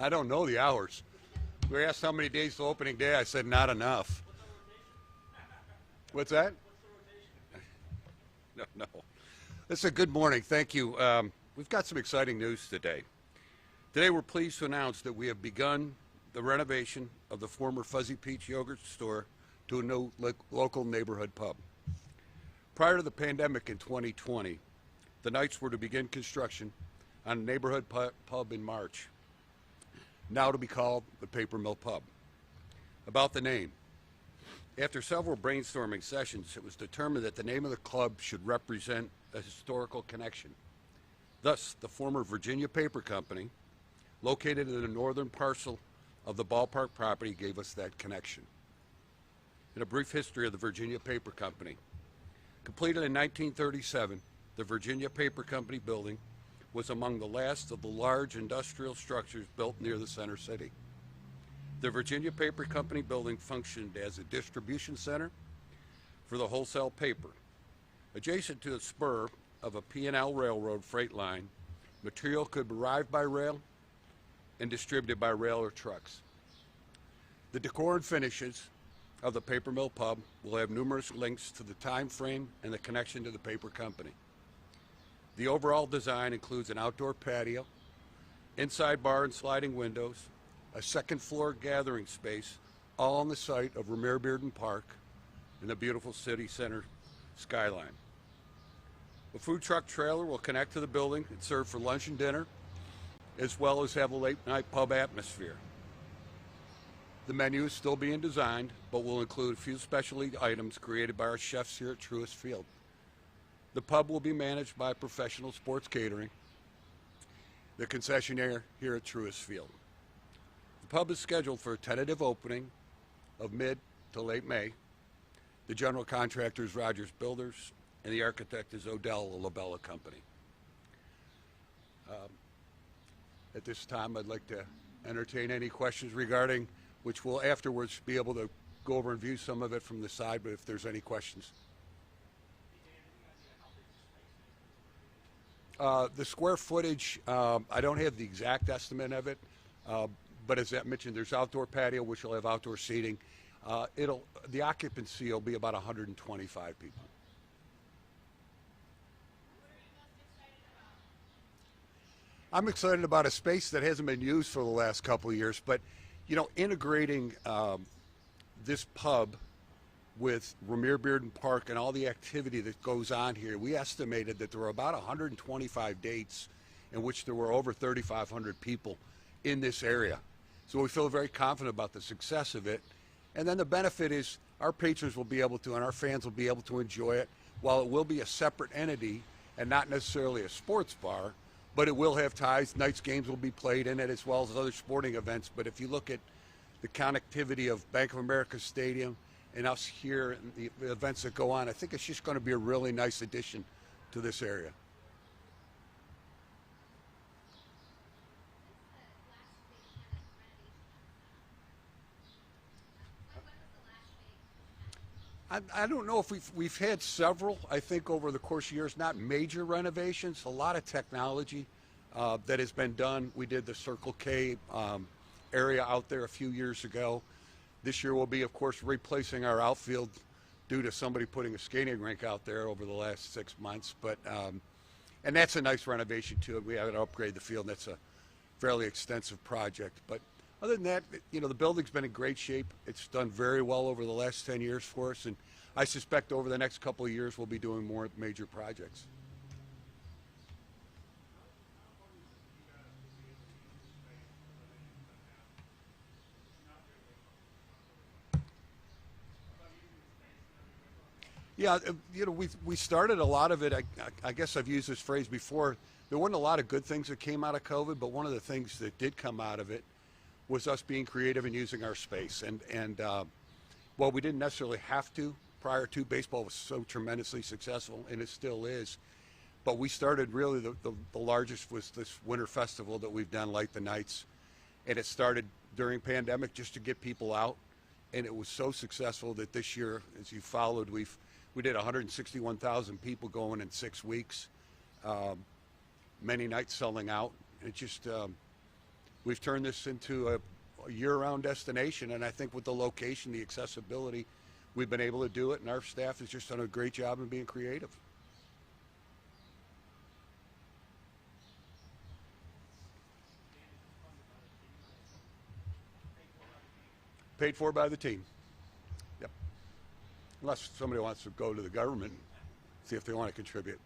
I don't know the hours. We were asked how many days to opening day. I said not enough. What's that? No, no. It's a good morning. Thank you. We've got some exciting news today. Today we're pleased to announce that we have begun the renovation of the former Fuzzy Peach yogurt store to a new local neighborhood pub. Prior to the pandemic in 2020, the Knights were to begin construction on a neighborhood pub in March, now to be called the Paper Mill Pub. About the name. After several brainstorming sessions, it was determined that the name of the club should represent a historical connection. Thus, the former Virginia Paper Company, located in the northern parcel of the ballpark property, gave us that connection. In a brief history of the Virginia Paper Company. Completed in 1937, the Virginia Paper Company building was among the last of the large industrial structures built near the center city. The Virginia Paper Company building functioned as a distribution center for the wholesale paper. Adjacent to the spur of a P&L railroad freight line, material could arrive by rail and distributed by rail or trucks. The decor and finishes of the Paper Mill Pub will have numerous links to the time frame and the connection to the paper company. The overall design includes an outdoor patio, inside bar and sliding windows, a second floor gathering space, all on the site of Ramir Bearden Park in the beautiful city center skyline. A food truck trailer will connect to the building and serve for lunch and dinner, as well as have a late night pub atmosphere. The menu is still being designed, but will include a few specialty items created by our chefs here at Truist Field. The pub will be managed by professional sports catering, the concessionaire here at Truist Field. The pub is scheduled for a tentative opening of mid to late May. The general contractor is Rogers Builders, and the architect is Odell Labella Company. At this time, I'd like to entertain any questions regarding, which we'll afterwards be able to go over and view some of it from the side, but if there's any questions. The square footage, I don't have the exact estimate of it, but as I mentioned, there's outdoor patio, which will have outdoor seating. The occupancy will be about 125 people. I'm excited about a space that hasn't been used for the last couple of years, but integrating this pub with Ramir Bearden Park and all the activity that goes on here, we estimated that there were about 125 dates in which there were over 3,500 people in this area. So we feel very confident about the success of it. And then the benefit is our patrons will be able to, and our fans will be able to enjoy it, while it will be a separate entity and not necessarily a sports bar, but it will have ties. Knights games will be played in it as well as other sporting events. But if you look at the connectivity of Bank of America Stadium and us here and the events that go on, I think it's just going to be a really nice addition to this area. I don't know if we've had several, I think, over the course of years, not major renovations, a lot of technology that has been done. We did the Circle K area out there a few years ago. This year we'll be, of course, replacing our outfield due to somebody putting a skating rink out there over the last 6 months. But and that's a nice renovation too. We had to upgrade the field. That's a fairly extensive project. But other than that, the building's been in great shape. It's done very well over the last 10 years for us, and I suspect over the next couple of years we'll be doing more major projects. Yeah, we started a lot of it. I guess I've used this phrase before. There weren't a lot of good things that came out of COVID, but one of the things that did come out of it was us being creative and using our space. And while we didn't necessarily have to prior to, baseball was so tremendously successful, and it still is. But we started really, the largest was this winter festival that we've done, Light the Nights. And it started during pandemic just to get people out. And it was so successful that this year, as you followed, we did 161,000 people going in 6 weeks. Many nights selling out. It just, we've turned this into a year-round destination, and I think with the location, the accessibility, we've been able to do it, and our staff has just done a great job in being creative. Paid for by the team. Yep. Unless somebody wants to go to the government and see if they want to contribute.